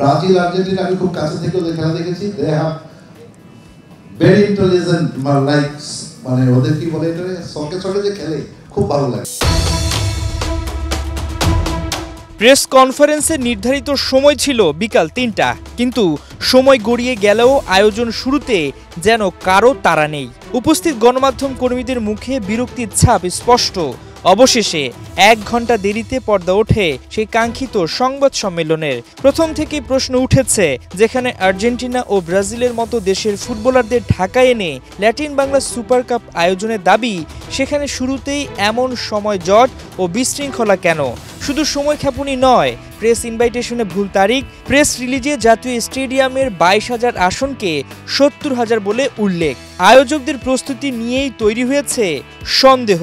Brazil Argentina আমি খুব কাছে থেকে ওদের খেলা দেখেছি। They have very intelligent like মানে ওদের কি বলে এটা সঙ্গে সঙ্গে যে খেলে খুব ভালো লাগে। প্রেস কনফারেন্সের নির্ধারিত সময় ছিল বিকাল ৩টা, কিন্তু সময় গড়িয়ে গেলেও আয়োজন শুরুতে যেন কারো তাড়া নেই। উপস্থিত গণমাধ্যম কর্মীদের মুখে বিরক্তির ছাপ স্পষ্ট। অবশেষে ১ ঘন্টা দেরিতে পর্দা ওঠে সেই কাঙ্ক্ষিত সংবাদ সম্মেলনের। প্রথম থেকেই প্রশ্ন উঠেছে, যেখানে আর্জেন্টিনা ও ব্রাজিলের মতো দেশের ফুটবলারদের ঢাকায় এনে ল্যাটিন বাংলা সুপার কাপ আয়োজনের দাবি, সেখানে শুরুতেই এমন সময় জট ও বিশৃঙ্খলা কেন? শুধু সময় ক্ষেপণই নয়, প্রেস ইনভাইটেশনে ভুল তারিখ, প্রেস রিলিজে জাতীয় স্টেডিয়ামের ২২,০০০ আসনকে ৭০,০০০ বলে উল্লেখ। আয়োজকদের প্রস্তুতি নিয়েই তৈরি হয়েছে সন্দেহ।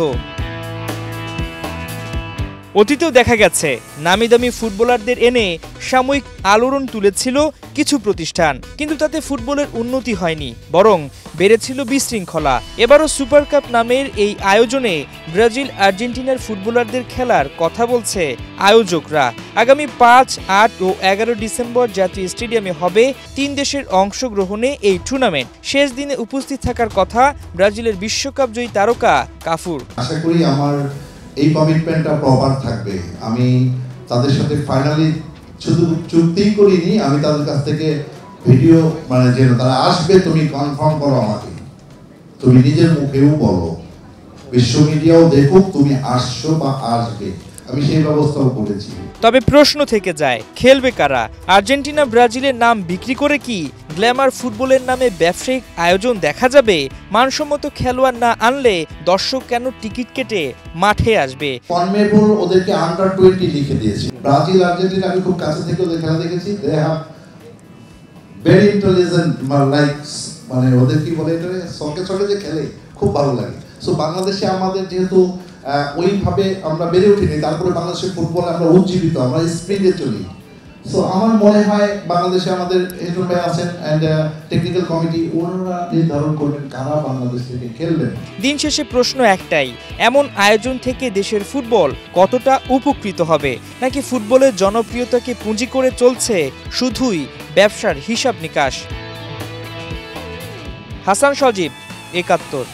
অতীতেও দেখা গেছে নামিদামি ফুটবলারদের এনে সাময়িক আলোড়ন তুলেছিল কিছু প্রতিষ্ঠান, কিন্তু তাতে ফুটবলের উন্নতি হয়নি, বরং বেড়েছিল বিশৃঙ্খলা। এবারও সুপার কাপ নামের এই আয়োজনে ব্রাজিল আর্জেন্টিনার ফুটবলারদের খেলার কথা বলছে আয়োজকরা। আগামী ৫, ৮ ও ১১ ডিসেম্বর জাতীয় স্টেডিয়ামে হবে ৩ দেশের অংশগ্রহণে এই টুর্নামেন্ট। শেষ দিনে উপস্থিত থাকার কথা ব্রাজিলের বিশ্বকাপ জয়ী তারকা কাফুর। আশা করি আমার এই কমিটমেন্টটা প্রপার থাকবে। আমি তাদের সাথে ফাইনালি শুধু চুক্তিই করিনি, আমি তাদের কাছ থেকে ভিডিও মানে যে তারা আসবে, তুমি কনফার্ম করো আমাকে, তুমি নিজের মুখেও বলো, বিশ্ব মিডিয়াও দেখুক তুমি আসছো বা আসবে, আমি সেই ব্যবস্থাও করেছি। তবে প্রশ্ন থেকে যায়, খেলবে কারা? আর্জেন্টিনা ব্রাজিলের নাম বিক্রি করে কি গ্ল্যামার ফুটবলের নামে ব্যবসায়িক আয়োজন দেখা যাবে? মানসম্মত খেলোয়াড় না আনলে দর্শক কেন টিকিট কেটে মাঠে আসবে? কনমেবল ওদেরকে আন্ডার 20 লিখে দিয়েছে। ব্রাজিল আর্জেন্টিনা আমি খুব কাছে থেকে ওদের খেলা দেখেছি। They have very intelligent like মানে ওদের কি বলে এটা সঙ্গে সঙ্গে যে খেলে খুব ভালো লাগে। সো বাংলাদেশে আমাদের যেহেতু ওইভাবে আমরা বেড়ে উঠিনি, তারপরে বাংলাদেশের ফুটবলে আমরা উজ্জীবিত, আমরা স্পিডে চলি। সো আমার মনে হয় বাংলাদেশে আমাদের হেজন ভাই আছেন এন্ড টেকনিক্যাল কমিটি, ওনারা নির্ধারণ করবেন কারা বাংলাদেশ থেকে খেলবেন। দিন শেষে প্রশ্ন একটাই, এমন আয়োজন থেকে দেশের ফুটবল কতটা উপকৃত হবে, নাকি ফুটবলের জনপ্রিয়তাকে পুঁজি করে চলছে শুধুই ব্যবসার হিসাব নিকাশ? হাসান সজীব, ৭১।